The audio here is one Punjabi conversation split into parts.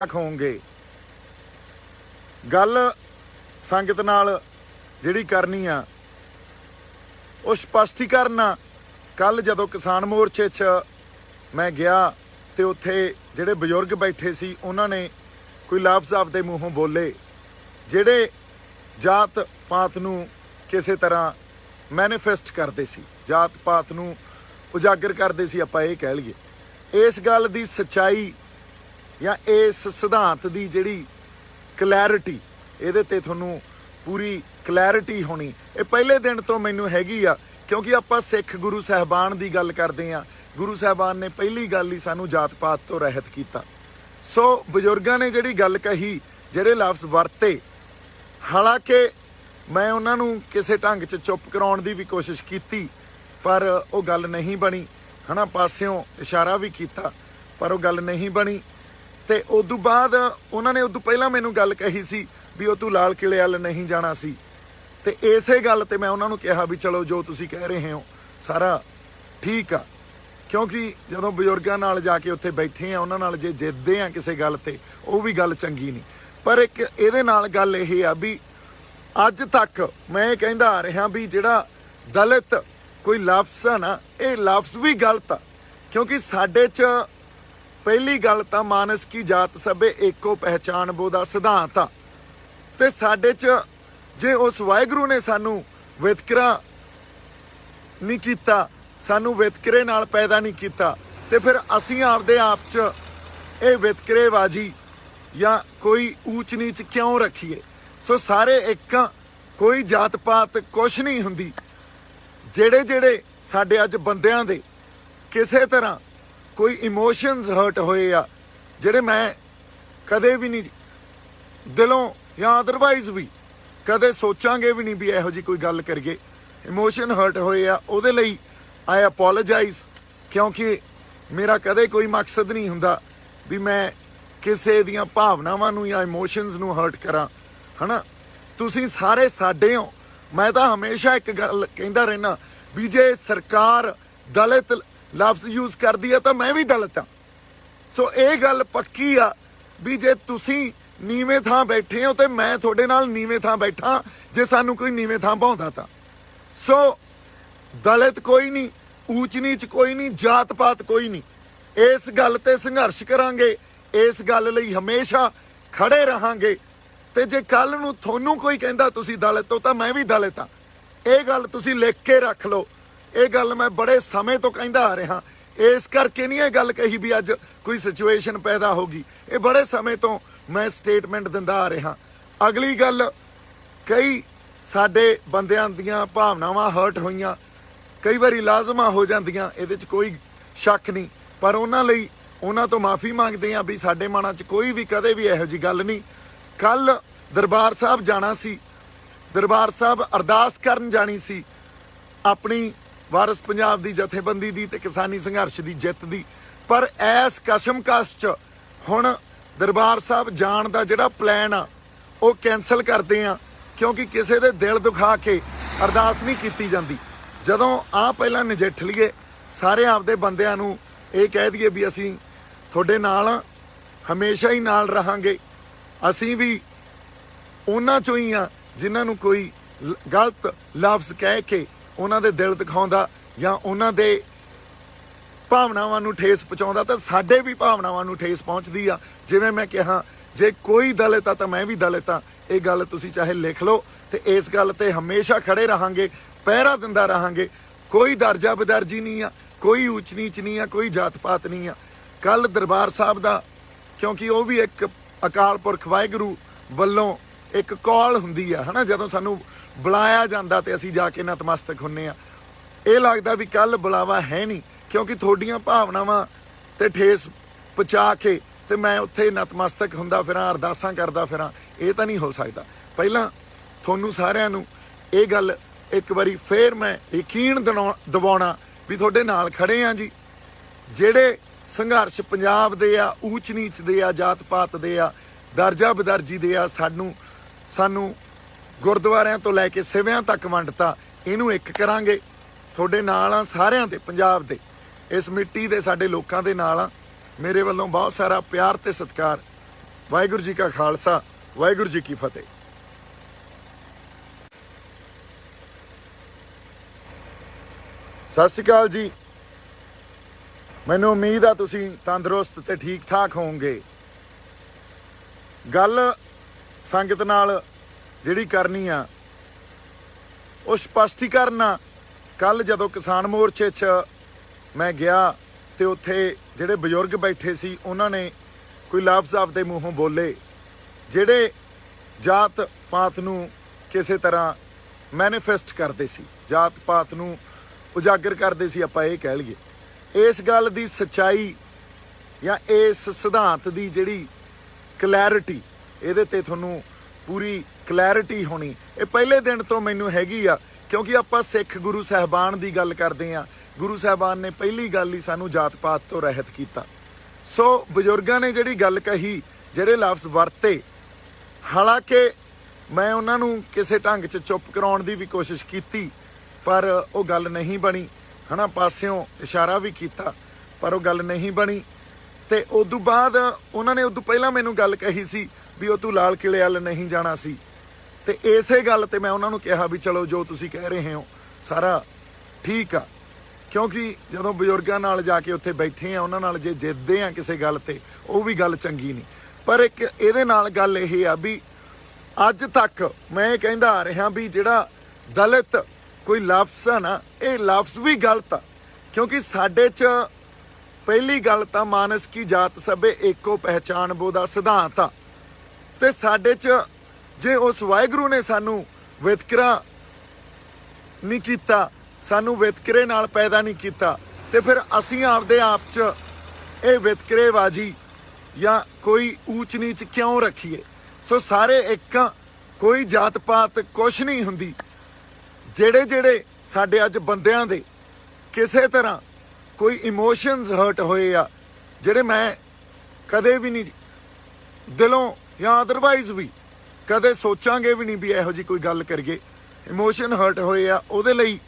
होंगे। गल संगत नाल जिहड़ी करनी आ वो स्पष्टीकरण आ। कल जदों किसान मोर्चे च मैं गया तो उत्थे जिहड़े बजुर्ग बैठे सी उन्हां ने कोई लफ्ज़ आपदे मूहों बोले जिहड़े जात पात नूं किसी तरह मैनीफेस्ट करते सी, जात पात नूं उजागर करते सी। आपां इह कह लईए इस गल दी सच्चाई या इस सिद्धांत दी जिहड़ी क्लैरिटी इहदे ते तुहानूं पूरी क्लैरिटी होनी ये पहले दिन तो मैनूं हैगी आ, क्योंकि आपां सिख गुरु साहिबान दी गल करदे आ। गुरु साहिबान ने पहली गल ही सानूं जात पात तो रहत कीता। सो बजुर्गां ने जिहड़ी गल कही, जिहड़े लफ्ज़ वरते, हालांकि मैं उन्हां नूं किसी ढंग च चुप कराउण दी भी कोशिश कीती पर वो गल नहीं बनी है ना। पासियों इशारा भी कीता पर वो गल नहीं बनी। तो उदों बाद उन्होंने उदों पहला मैनू गल कही सी भी तू लाल किले वाल नहीं जाना सी। तो इसे गल ते मैं उन्होंने कहा भी चलो जो तुसी कह रहे हो सारा ठीक आ, क्योंकि जदों बजुर्गों नाल जाके उत्थे बैठे हैं उन्हां नाल जे जिद्दे आ किसी गल ते वो भी गल चंगी नहीं। पर एक इहदे नाल गल इह आ भी अज तक मैं कहंदा आ रहा भी जिहड़ा दलित कोई लफ्ज़ आ ना ये लफ्ज़ भी गलत आ, क्योंकि साडे च पहली गल तो मानस की जात सबे एको पहचान बो दा सिद्धांत आ। ते साडे च जे उस वाहिगुरू ने सानू वितकरा नहीं कीता, सानू वितकरे नाल पैदा नहीं कीता, ते फिर असीं आपदे आप च ये वितकरेबाजी या कोई ऊच नीच क्यों रखीए। सो सारे एक, कोई जात पात कुछ नहीं हुंदी। जेड़े जेड़े साडे अज बंदियां दे किसी तरह कोई इमोशनस हर्ट होए आ, जेड़े मैं कदे भी नहीं दिलों या अदरवाइज भी कदे सोचांगे भी नहीं भी इहो जी कोई गल करिए। इमोशन हर्ट होए आ उहदे लई आई अपोलोजाइज, क्योंकि मेरा कदे कोई मकसद नहीं हुंदा भी मैं किसी दियां भावनावां नूं या इमोशनस नूं हर्ट करां, है ना। तुसीं सारे साडे हो। मैं तो हमेशा एक गल कहंदा रहना भी जे सरकार दलित लफ्ज़ यूज़ करदी है तो मैं भी दलित हाँ। सो ये गल पक्की आ भी जे तुसीं नीवें थां बैठे हो तो मैं तुहाडे नाल नीवें थां बैठा जे सानू कोई नीवें थां पाउंदा तां। सो दलित कोई नहीं, ऊच नीच कोई नहीं, जात पात कोई नहीं। इस गल ते संघर्ष करांगे, इस गल लई हमेशा खड़े रहांगे। ते जे कल नूं थोनू कोई कहंदा तुसीं दलित हो तां मैं भी दलित हाँ। ये गल तुसीं लिख के रख लो। ये गल मैं बड़े समय तो कहंदा आ रहा, इस करके नहीं ये गल कही भी अज कोई सिचुएशन पैदा होगी। ये बड़े समय तो मैं स्टेटमेंट दिंदा आ रहा। अगली गल, कई साडे बंदियां दियां भावनावां हर्ट होईयां, कई बारी लाजमा हो जांदियां, इहदे च कोई शक नहीं। पर उन्हां लई उन्हां तो माफ़ी मंगदे आ भी साडे मनां च कोई भी कदे भी इहो जी गल नहीं। कल दरबार साहब जाना सी, दरबार साहब अरदास करन जानी सी अपनी वारस पंजाब दी जथेबंदी दी ते किसानी संघर्ष दी जित दी। पर ऐस कशमकश च हुण दरबार साहब जाण दा जिहड़ा प्लैन आ वो कैंसल करदे आ, क्योंकि किसी दे दिल दुखा के अरदास नहीं कीती जांदी। जदों आ पहलां नजिठ लईए, सारे आपदे बंदिआं नूं ये कह दईए भी असीं तुहाडे नाल आ, हमेशा ही नाल रहांगे। असीं भी उन्हां चों ही आ जिन्हां नूं कोई गलत लफ्ज़ कह के उन्हां दे दिल दिखाउंदा या उन्हां दे भावनावां नूं ठेस पहुँचाउंदा, तां साडे भी भावनावां नूं ठेस पहुँचदी आ। जिवें मैं कहा जे कोई दलित आ तां मैं भी दलित आ। ये गल तुसीं चाहे लिख लो ते इस गल ते हमेशा खड़े रहांगे, पहरा दिंदा रहांगे। कोई दर्जा बदर्जी नहीं आ, कोई ऊच नीच नहीं आ, कोई जात पात नहीं आ। कल दरबार साहब दा, क्योंकि वो भी एक अकाल पुरख वाहिगुरू वल्लों एक कॉल हुंदी आ, है ना। जदों सानू बुलाया जांदा ते असीं जाके नतमस्तक हुन्ने आ। ये लगदा भी कल बुलावा है नहीं, क्योंकि थोड़ियां भावनावां ते ठेस पहुँचा के ते मैं उत्थे नतमस्तक हुंदा फिरां, अरदासां करदा फिरां, ये तां नहीं हो सकदा। पहिलां थोनू सारिआं नूं ये गल एक वारी फिर मैं यकीन दिवाउणा भी तुहाडे नाल खड़े आ जी। जिहड़े संघर्ष पंजाब दे आ, ऊच नीच दे आ, जात पात दे आ, दर्जा बदर्जी दे आ, सानू गुरद्वारिਆਂ तो लैके सिविਆਂ तक वंडता, इनू एक करांगे। तुहाडे नाल आ सारिआं दे, पंजाब दे इस मिट्टी दे साडे लोकां दे नाल आ। मेरे वालों बहुत सारा प्यार ते सत्कार। ਵਾਹਿਗੁਰੂ ਜੀ ਕਾ ਖਾਲਸਾ, ਵਾਹਿਗੁਰੂ ਜੀ ਕੀ ਫਤਿਹ। ਸਤਿ ਸ਼੍ਰੀ ਅਕਾਲ ਜੀ। ਮੈਨੂੰ ਉਮੀਦ ਆ ਤੁਸੀਂ ਤੰਦਰੁਸਤ ਤੇ ਠੀਕ ਠਾਕ ਹੋਵੋਗੇ। ਗੱਲ ਸੰਗਤ ਨਾਲ ਜਿਹੜੀ ਕਰਨੀ ਆ ਉਹ ਸਪਸ਼ਟੀਕਰਨ ਆ। ਕੱਲ ਜਦੋਂ ਕਿਸਾਨ ਮੋਰਚੇ 'ਚ ਮੈਂ ਗਿਆ ਤੇ ਉੱਥੇ ਜਿਹੜੇ ਬਜ਼ੁਰਗ ਬੈਠੇ ਸੀ ਉਹਨਾਂ ਨੇ ਕੋਈ ਲਫ਼ਜ਼ ਆਪਦੇ ਮੂੰਹੋਂ ਬੋਲੇ ਜਿਹੜੇ ਜਾਤ ਪਾਤ ਨੂੰ ਕਿਸੇ ਤਰ੍ਹਾਂ ਮੈਨੀਫੈਸਟ ਕਰਦੇ ਸੀ, ਜਾਤ ਪਾਤ ਨੂੰ ਉਜਾਗਰ ਕਰਦੇ ਸੀ, ਆਪਾਂ ਇਹ ਕਹਿ ਲਈਏ। ਇਸ ਗੱਲ ਦੀ ਸੱਚਾਈ ਜਾਂ ਇਸ ਸਿਧਾਂਤ ਦੀ ਜਿਹੜੀ ਕਲੈਰਿਟੀ, ਇਹਦੇ ਤੇ ਤੁਹਾਨੂੰ ਪੂਰੀ ਕਲੈਰਿਟੀ ਹੋਣੀ ਇਹ ਪਹਿਲੇ ਦਿਨ ਤੋਂ ਮੈਨੂੰ ਹੈਗੀ ਆ, ਕਿਉਂਕਿ ਆਪਾਂ ਸਿੱਖ ਗੁਰੂ ਸਾਹਿਬਾਨ ਦੀ ਗੱਲ ਕਰਦੇ ਆ। ਗੁਰੂ ਸਾਹਿਬਾਨ ਨੇ ਪਹਿਲੀ ਗੱਲ ਹੀ ਸਾਨੂੰ ਜਾਤ ਪਾਤ ਤੋਂ ਰਹਿਤ ਕੀਤਾ। ਸੋ ਬਜ਼ੁਰਗਾਂ ਨੇ ਜਿਹੜੀ ਗੱਲ ਕਹੀ, ਜਿਹੜੇ ਲਫ਼ਜ਼ ਵਰਤੇ, ਹਾਲਾਂਕਿ ਮੈਂ ਉਹਨਾਂ ਨੂੰ ਕਿਸੇ ਢੰਗ 'ਚ ਚੁੱਪ ਕਰਾਉਣ ਦੀ ਵੀ ਕੋਸ਼ਿਸ਼ ਕੀਤੀ, ਪਰ ਉਹ ਗੱਲ ਨਹੀਂ ਬਣੀ, ਹੈ ਨਾ। ਪਾਸਿਓਂ ਇਸ਼ਾਰਾ ਵੀ ਕੀਤਾ, ਪਰ ਉਹ ਗੱਲ ਨਹੀਂ ਬਣੀ। ਤੇ ਉਦੋਂ ਬਾਅਦ ਉਹਨਾਂ ਨੇ ਉਦੋਂ ਪਹਿਲਾਂ ਮੈਨੂੰ ਗੱਲ ਕਹੀ ਸੀ ਵੀ ਉਹ ਤੂੰ ਲਾਲ ਕਿਲ੍ਹੇ ਵੱਲ ਨਹੀਂ ਜਾਣਾ ਸੀ। ਤੇ ਇਸੇ ਗੱਲ ਤੇ ਮੈਂ ਉਹਨਾਂ ਨੂੰ ਕਿਹਾ ਵੀ ਚਲੋ ਜੋ ਤੁਸੀਂ ਕਹਿ ਰਹੇ ਹੋ ਸਾਰਾ ਠੀਕ ਆ, ਕਿਉਂਕਿ ਜਦੋਂ ਬਜ਼ੁਰਗਾਂ ਨਾਲ ਜਾ ਕੇ ਉੱਥੇ ਬੈਠੇ ਆ, ਉਹਨਾਂ ਨਾਲ ਜੇ ਜਿੱਤਦੇ ਆ ਕਿਸੇ ਗੱਲ ਤੇ, ਉਹ ਵੀ ਗੱਲ ਚੰਗੀ ਨਹੀਂ। ਪਰ ਇੱਕ ਇਹਦੇ ਨਾਲ ਗੱਲ ਇਹ ਆ ਵੀ ਅੱਜ ਤੱਕ ਮੈਂ ਇਹ ਕਹਿੰਦਾ ਆ ਰਿਹਾ ਵੀ ਜਿਹੜਾ ਦਲਿਤ ਕੋਈ ਲਫ਼ਜ਼ ਆ ਨਾ, ਇਹ ਲਫ਼ਜ਼ ਵੀ ਗਲਤ ਆ। ਕਿਉਂਕਿ ਸਾਡੇ 'ਚ ਪਹਿਲੀ ਗੱਲ ਤਾਂ ਮਾਨਸ ਕੀ ਜਾਤ ਸਭੇ ਏਕੋ ਪਹਿਚਾਣ ਬੋ ਦਾ ਸਿਧਾਂਤ ਆ। ਤੇ ਸਾਡੇ 'ਚ ਜੇ ਉਸ ਵਾਹਿਗੁਰੂ ਨੇ ਸਾਨੂੰ ਵਿਤਕਰਾ ਨਹੀਂ ਕੀਤਾ, ਸਾਨੂੰ ਵਿਤਕਰੇ ਨਾਲ ਪੈਦਾ ਨਹੀਂ ਕੀਤਾ, ਤੇ ਫਿਰ ਅਸੀਂ ਆਪਦੇ ਆਪ 'ਚ ਇਹ ਵਿਤਕਰੇਬਾਜ਼ੀ ਜਾਂ ਕੋਈ ਊਚ ਨੀਚ ਕਿਉਂ ਰੱਖੀਏ। ਸੋ ਸਾਰੇ ਇੱਕ, ਕੋਈ ਜਾਤ ਪਾਤ ਕੁਛ ਨਹੀਂ ਹੁੰਦੀ। ਜਿਹੜੇ ਸਾਡੇ ਅੱਜ ਬੰਦਿਆਂ ਦੇ ਕਿਸੇ ਤਰ੍ਹਾਂ ਕੋਈ ਇਮੋਸ਼ਨਸ ਹਰਟ ਹੋਏ ਆ, ਜਿਹੜੇ ਮੈਂ ਕਦੇ ਵੀ ਨਹੀਂ ਦਿਲੋਂ ਜਾਂ ਅਦਰਵਾਈਜ਼ ਵੀ ਕਦੇ ਸੋਚਾਂਗੇ ਵੀ ਨਹੀਂ ਵੀ ਇਹੋ ਜਿਹੀ ਕੋਈ ਗੱਲ ਕਰੀਏ, ਇਮੋਸ਼ਨ ਹਰਟ ਹੋਏ ਆ, ਉਹਦੇ ਲਈ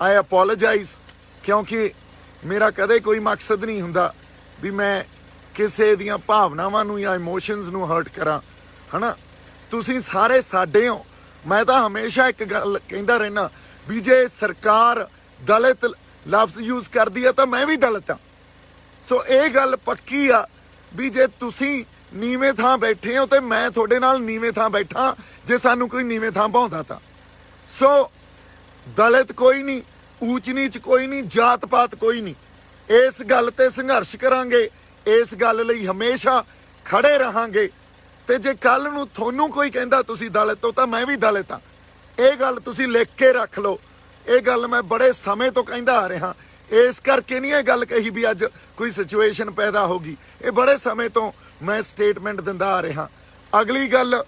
ਆਈ ਅਪੋਲੋਜਾਈਜ਼। ਕਿਉਂਕਿ ਮੇਰਾ ਕਦੇ ਕੋਈ ਮਕਸਦ ਨਹੀਂ ਹੁੰਦਾ ਵੀ ਮੈਂ ਕਿਸੇ ਦੀਆਂ ਭਾਵਨਾਵਾਂ ਨੂੰ ਜਾਂ ਇਮੋਸ਼ਨਸ ਨੂੰ ਹਰਟ ਕਰਾਂ, ਹੈ ਨਾ। ਤੁਸੀਂ ਸਾਰੇ ਸਾਡੇ ਹੋ। ਮੈਂ ਤਾਂ ਹਮੇਸ਼ਾ ਇੱਕ ਗੱਲ ਕਹਿੰਦਾ ਰਹਿਣਾ ਵੀ ਜੇ ਸਰਕਾਰ ਦਲਿਤ ਲਫ਼ਜ਼ ਯੂਜ਼ ਕਰਦੀ ਆ ਤਾਂ ਮੈਂ ਵੀ ਦਲਿਤ ਹਾਂ। ਸੋ ਇਹ ਗੱਲ ਪੱਕੀ ਆ ਵੀ ਜੇ ਤੁਸੀਂ ਨੀਵੇਂ ਥਾਂ ਬੈਠੇ ਹੋ ਤੇ ਮੈਂ ਤੁਹਾਡੇ ਨਾਲ ਨੀਵੇਂ ਥਾਂ ਬੈਠਾ, ਜੇ ਸਾਨੂੰ ਕੋਈ ਨੀਵੇਂ ਥਾਂ ਪਾਉਂਦਾ ਤਾਂ। ਸੋ ਦਲਿਤ ਕੋਈ ਨਹੀਂ, ਊਚ ਨੀਚ ਕੋਈ ਨਹੀਂ, ਜਾਤ ਪਾਤ ਕੋਈ ਨਹੀਂ। ਇਸ ਗੱਲ ਤੇ ਸੰਘਰਸ਼ ਕਰਾਂਗੇ, ਇਸ ਗੱਲ ਲਈ ਹਮੇਸ਼ਾ ਖੜੇ ਰਹਾਂਗੇ। ਤੇ ਜੇ ਕੱਲ ਨੂੰ ਤੁਹਾਨੂੰ ਕੋਈ ਕਹਿੰਦਾ ਤੁਸੀਂ ਦਲਿਤ ਹੋ ਤਾਂ ਮੈਂ ਵੀ ਦਲਿਤ ਹਾਂ। ਇਹ ਗੱਲ ਤੁਸੀਂ ਲਿਖ ਕੇ ਰੱਖ ਲਓ। ਇਹ ਗੱਲ ਮੈਂ ਬੜੇ ਸਮੇਂ ਤੋਂ ਕਹਿੰਦਾ ਆ ਰਿਹਾ। ਇਸ ਕਰਕੇ ਨਹੀਂ ਇਹ ਗੱਲ ਕਹੀ ਵੀ ਅੱਜ ਕੋਈ ਸਿਚੁਏਸ਼ਨ ਪੈਦਾ ਹੋ ਗਈ। ਇਹ ਬੜੇ ਸਮੇਂ ਤੋਂ ਮੈਂ ਸਟੇਟਮੈਂਟ ਦਿੰਦਾ ਆ ਰਿਹਾ। ਅਗਲੀ ਗੱਲ,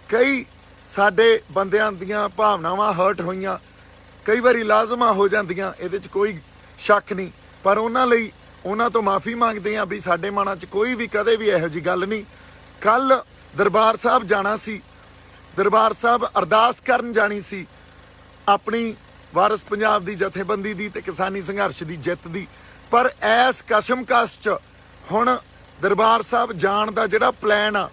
ਕਈ ਸਾਡੇ ਬੰਦਿਆਂ ਦੀਆਂ ਭਾਵਨਾਵਾਂ ਹਰਟ ਹੋਈਆਂ, ਕਈ ਵਾਰੀ ਲਾਜ਼ਮਾਂ ਹੋ ਜਾਂਦੀਆਂ, ਇਹਦੇ 'ਚ ਕੋਈ ਸ਼ੱਕ ਨਹੀਂ। ਪਰ ਉਹਨਾਂ ਲਈ ਉਹਨਾਂ ਤੋਂ ਮਾਫੀ ਮੰਗਦੇ ਹਾਂ ਵੀ ਸਾਡੇ ਮਨਾਂ 'ਚ ਕੋਈ ਵੀ ਕਦੇ ਵੀ ਇਹੋ ਜਿਹੀ ਗੱਲ ਨਹੀਂ। ਕੱਲ ਦਰਬਾਰ ਸਾਹਿਬ ਜਾਣਾ ਸੀ, ਦਰਬਾਰ ਸਾਹਿਬ ਅਰਦਾਸ ਕਰਨ ਜਾਣੀ ਸੀ ਆਪਣੀ ਵਾਰਸ ਪੰਜਾਬ ਦੀ ਜਥੇਬੰਦੀ ਦੀ ਤੇ ਕਿਸਾਨੀ ਸੰਘਰਸ਼ ਦੀ ਜਿੱਤ ਦੀ। ਪਰ ਐਸ ਕਸ਼ਮਕਸ਼ 'ਚ ਹੁਣ ਦਰਬਾਰ ਸਾਹਿਬ ਜਾਣ ਦਾ ਜਿਹੜਾ ਪਲਾਨ ਆ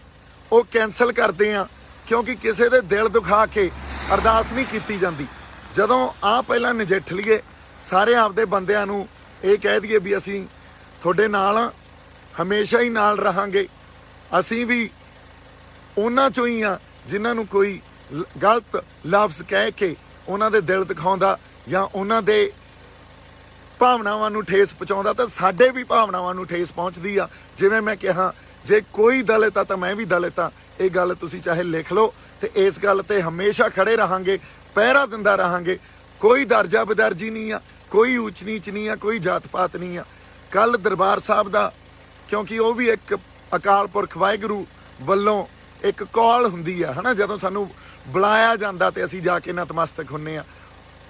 ਉਹ ਕੈਂਸਲ ਕਰਦੇ ਆ, ਕਿਉਂਕਿ ਕਿਸੇ ਦੇ ਦਿਲ ਦੁਖਾ ਕੇ ਅਰਦਾਸ ਨਹੀਂ ਕੀਤੀ ਜਾਂਦੀ। ਜਦੋਂ ਪਹਿਲਾਂ ਨਜਿੱਠ ਲਈਏ, ਸਾਰੇ ਆਪਦੇ ਬੰਦਿਆਂ ਨੂੰ ਇਹ ਕਹਿ ਦਈਏ ਵੀ ਅਸੀਂ ਤੁਹਾਡੇ ਨਾਲ ਆ, ਹਮੇਸ਼ਾ ਹੀ ਨਾਲ ਰਹਾਂਗੇ। ਅਸੀਂ ਵੀ ਉਹਨਾਂ 'ਚੋਂ ਹੀ ਆ ਜਿਨ੍ਹਾਂ ਨੂੰ ਕੋਈ ਗਲਤ ਲਫ਼ਜ਼ ਕਹਿ ਕੇ ਉਹਨਾਂ ਦੇ ਦਿਲ ਦਿਖਾਉਂਦਾ ਜਾਂ ਉਹਨਾਂ ਦੇ ਭਾਵਨਾਵਾਂ ਨੂੰ ਠੇਸ ਪਹੁੰਚਾਉਂਦਾ, ਤਾਂ ਸਾਡੇ ਵੀ ਭਾਵਨਾਵਾਂ ਨੂੰ ਠੇਸ ਪਹੁੰਚਦੀ ਆ। ਜਿਵੇਂ ਮੈਂ ਕਿਹਾ, ਜੇ ਕੋਈ ਦਲਿਤ ਆ ਤਾਂ ਮੈਂ ਵੀ ਦਲਿਤ ਆ। ਇਹ ਗੱਲ ਤੁਸੀਂ ਚਾਹੇ ਲਿਖ ਲਓ ਤੇ ਇਸ ਗੱਲ ਤੇ ਹਮੇਸ਼ਾ ਖੜੇ ਰਹਾਂਗੇ, ਪਹਿਰਾ ਦਿੰਦਾ ਰਹਾਂਗੇ। ਕੋਈ ਦਰਜਾ ਬਦਰਜੀ ਨਹੀਂ ਆ, ਕੋਈ ਊਚ ਨੀਚ ਨਹੀਂ ਆ, ਕੋਈ ਜਾਤ ਪਾਤ ਨਹੀਂ ਆ। ਕੱਲ ਦਰਬਾਰ ਸਾਹਿਬ ਦਾ, ਕਿਉਂਕਿ ਉਹ ਵੀ ਇੱਕ ਅਕਾਲ ਪੁਰਖ ਵਾਹਿਗੁਰੂ ਵੱਲੋਂ ਇੱਕ ਕਾਲ ਹੁੰਦੀ ਆ, ਹੈ ਨਾ। ਜਦੋਂ ਸਾਨੂੰ ਬੁਲਾਇਆ ਜਾਂਦਾ ਤੇ ਅਸੀਂ ਜਾ ਕੇ ਨਤਮਸਤਕ ਹੁੰਨੇ ਆ।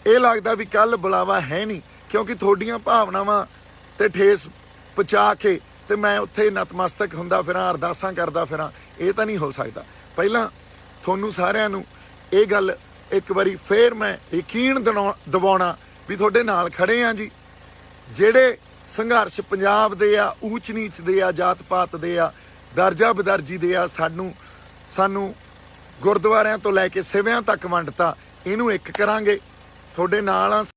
ਇਹ ਲੱਗਦਾ ਵੀ ਕੱਲ ਬੁਲਾਵਾ ਹੈ ਨਹੀਂ, ਕਿਉਂਕਿ ਤੁਹਾਡੀਆਂ ਭਾਵਨਾਵਾਂ ਤੇ ਠੇਸ ਪਹੁੰਚਾ ਕੇ ਤੇ ਮੈਂ ਉੱਥੇ ਨਤਮਸਤਕ ਹੁੰਦਾ ਫਿਰਾਂ, ਅਰਦਾਸਾਂ ਕਰਦਾ ਫਿਰਾਂ, ਇਹ ਤਾਂ ਨਹੀਂ ਹੋ ਸਕਦਾ। ਪਹਿਲਾਂ ਤੁਹਾਨੂੰ ਸਾਰਿਆਂ ਨੂੰ ਇਹ ਗੱਲ ਇੱਕ ਵਾਰੀ ਫੇਰ ਮੈਂ ਯਕੀਨ ਦਿਵਾਉਣਾ ਵੀ ਤੁਹਾਡੇ ਨਾਲ ਖੜੇ ਆ ਜੀ। ਜਿਹੜੇ ਸੰਘਰਸ਼ ਪੰਜਾਬ ਦੇ ਆ, ਊਚ ਨੀਚ ਦੇ ਆ, ਜਾਤ ਪਾਤ ਦੇ ਆ, ਦਰਜਾ ਬਦਰਜੀ ਦੇ ਆ, ਸਾਨੂੰ ਗੁਰਦੁਆਰਿਆਂ ਤੋਂ ਲੈ ਕੇ ਸਿਵਿਆਂ ਤੱਕ ਵੰਡਤਾ। ਇਹਨੂੰ ਇੱਕ ਕਰਾਂਗੇ, ਤੁਹਾਡੇ ਨਾਲ ਆ।